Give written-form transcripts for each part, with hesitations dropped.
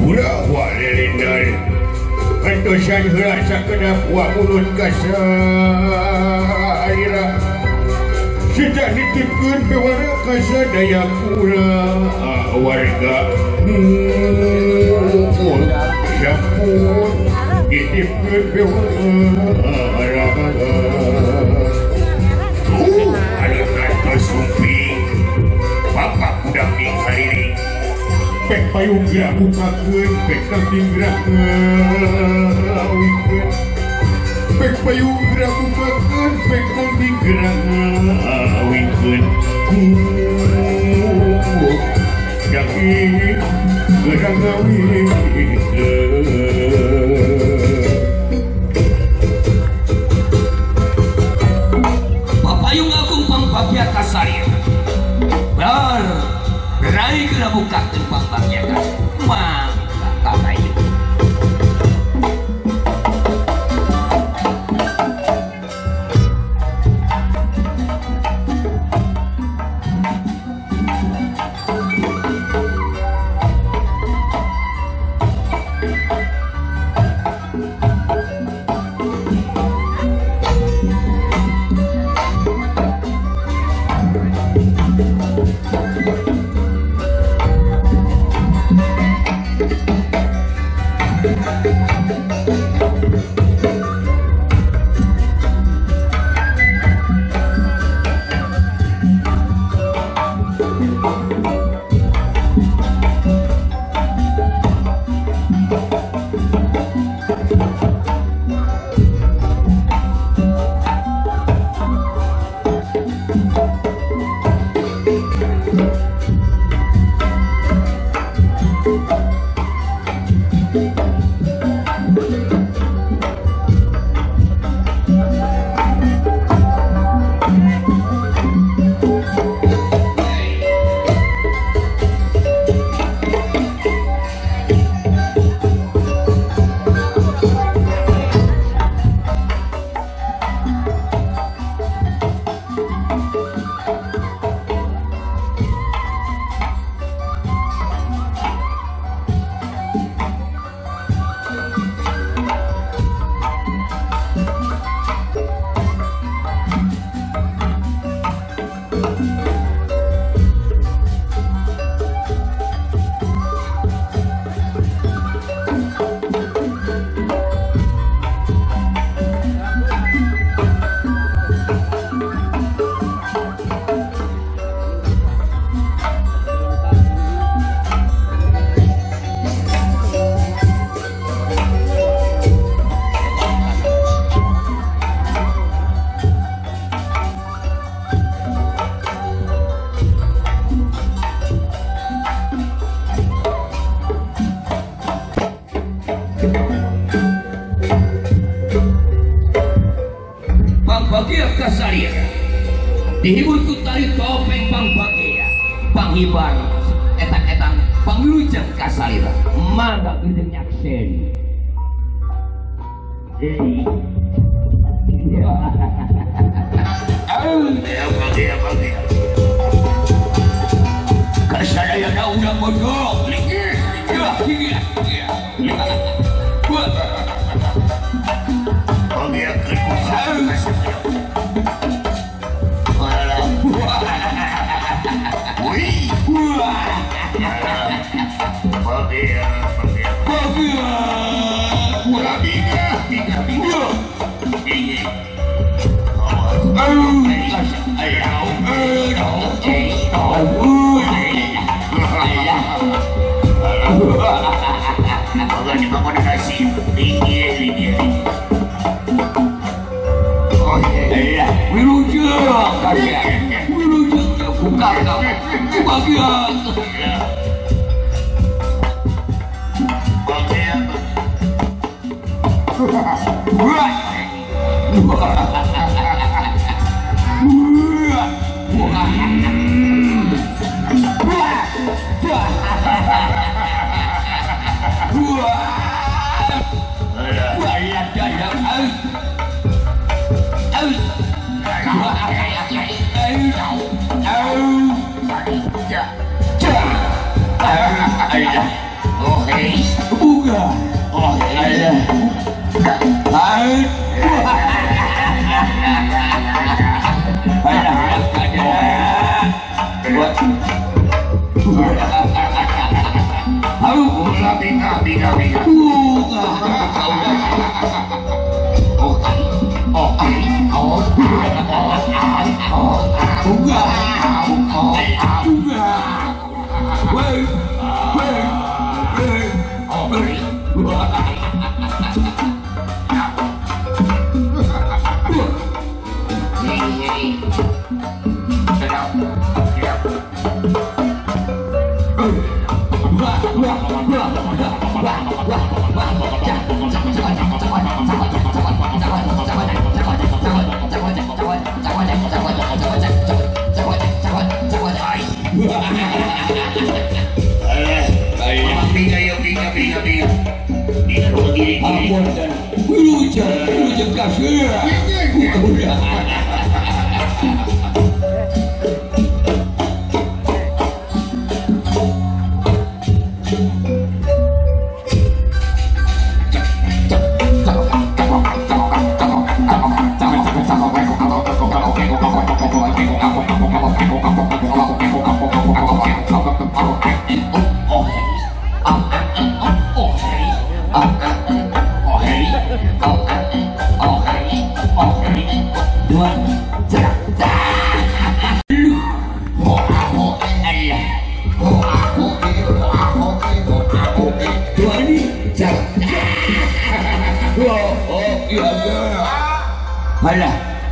ulah walilindan antosan heula sakedap wa mulut kasaira sejak ditipkeun bewara kasadaya kula warga sampun ditipkeun bewara anak-anak sumping bapak damping hariri pek payung gerak bukakeun pek damping gerak ngawikeun pek payung gerak bukakeun pek damping gerak ngawikeun damping gerak ngawikeun Papayung agung pangbagia kasari berai gerak bukakeun pangbagia kasari mangga papayung Pangbagia kasari dihibur ku tari topeng pangbagia panghibar etak-etak panglujang kasari mangga gedeng nyakseni pangbagia kasadaya na udah bodoh hei, Buka. oh hei, Hai. binga. Halah,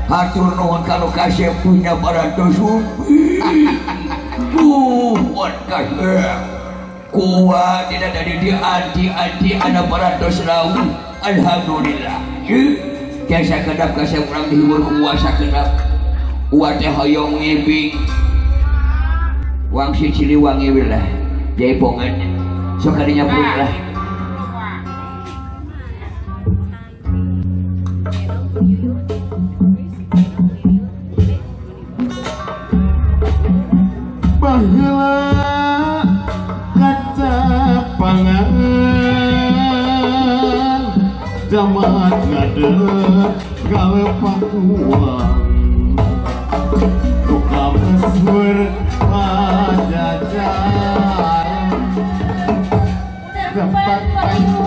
hatur nuhun kalau kasih punya Parantos. Buat kasih kuat tidak dari dia anti anak Parantos laut. Alhamdulillah. Biasa kedap kasih orang dihibur kuasa kedap. Uatnya hoyong ngibing. Wang si Ciliwangi wilah. Jaipongan. Sokadinya pun lah. Baheula kaca pangan jamat ngadeg gawe pakuang tukang mesur pajajar tempat payu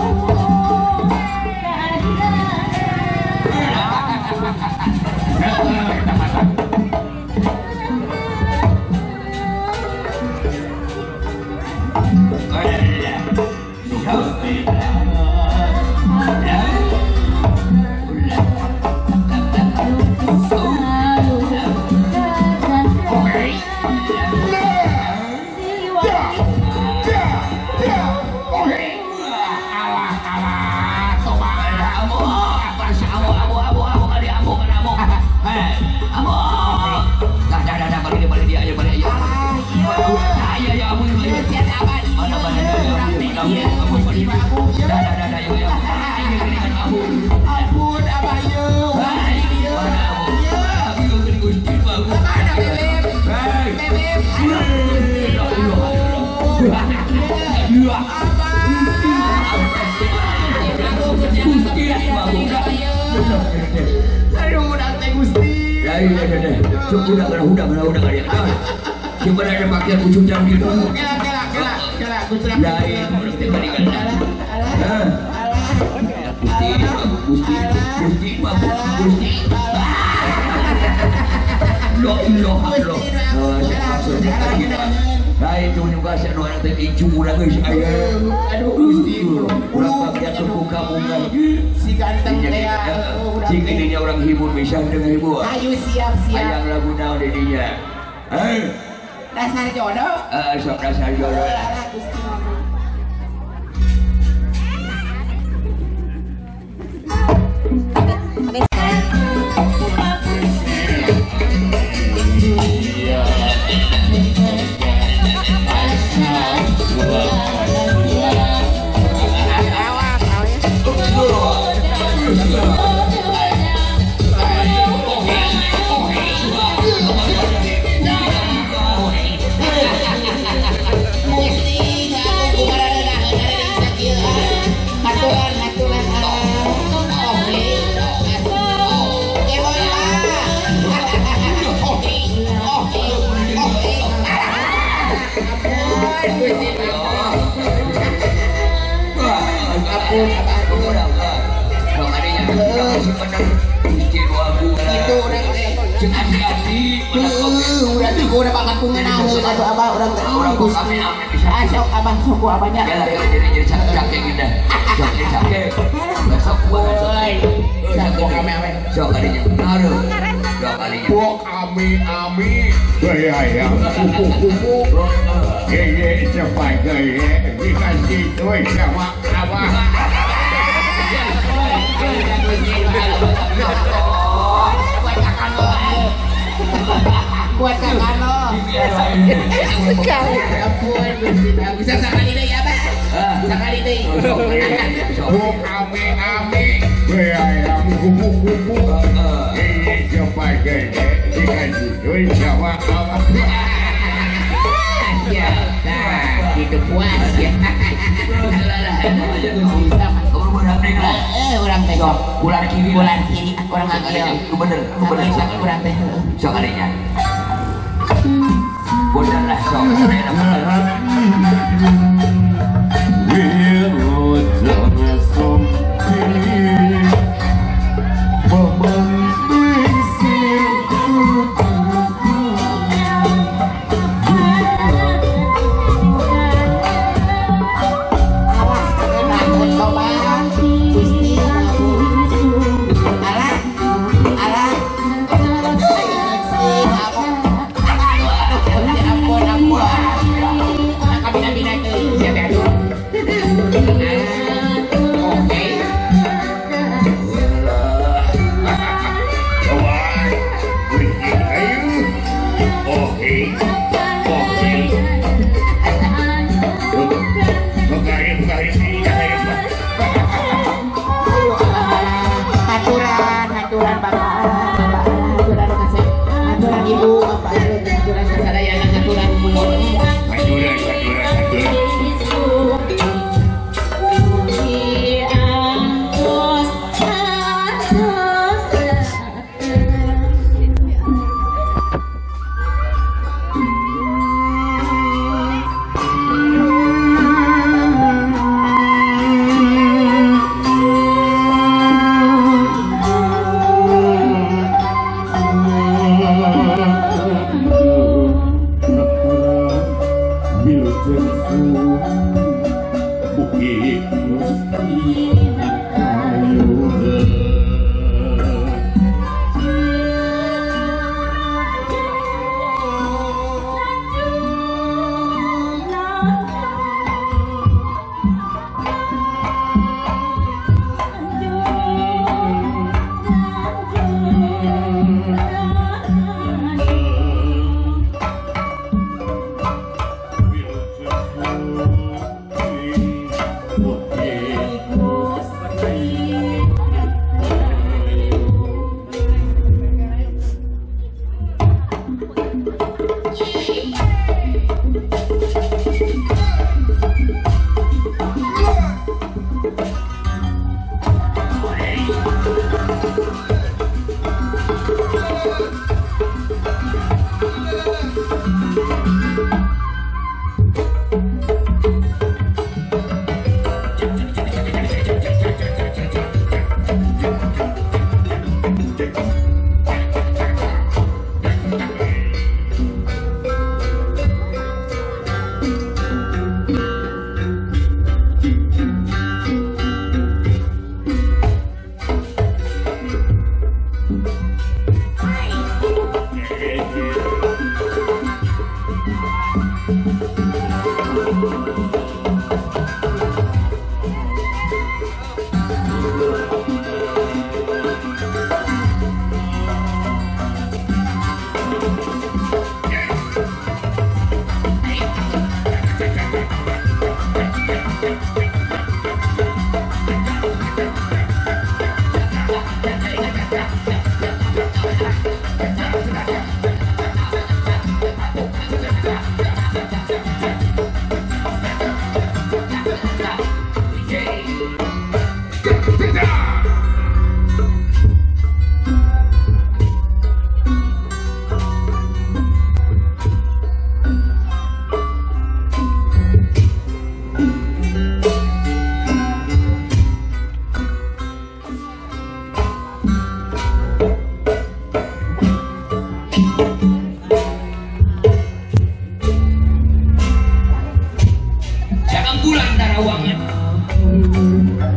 Udang kali. Coba ada pakai kucing jam gitu. Lain mesti balikan. Gusti. Lo. Lain tu juga saya nak ada hijau lagi saya. Aduh Gusti. Kurang bagian tubuh kamu kan. Si ganteng dia. Jika dia orang hibur bisa dengan hibur. Ayo siap. Ayang lagu naon didinya. Dasar jodoh. Sok dasar jodoh. Gusti Ampun, itu orang udah tuh udah bakal pungan aduh abah orang sok abah suku abahnya jadi cakek gitu cakek besok buat sok ame sok kalinya aduh dua kalinya Pok ami gaya yang kupu-kupu gaya cepat gaya dikasih duit sama abah buat kakak lo ampun bisa sekali deh ya bang sekali deh Pok ami gaya yang kupu-kupu gaya cepat gaya dikasih duit sama abah ya nah gitu puas ya orang teh bulan kiri orang agak lu bener orang teh sok kalinya bodan lah sok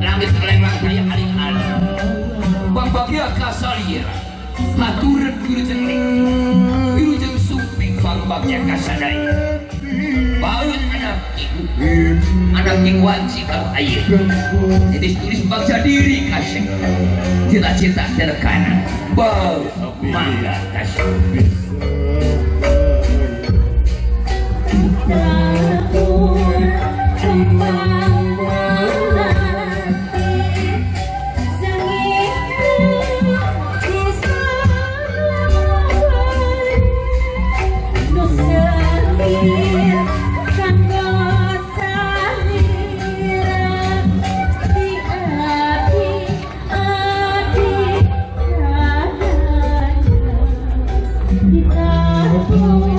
langit kelenglang daya aling-aling bang bagia kasalir haturan wilujeng suping bang bagia kasadaya baut anak king wanci kalau air jadi tulis bangsa diri kasih cita-cita terkanan bau mangga kasih Kita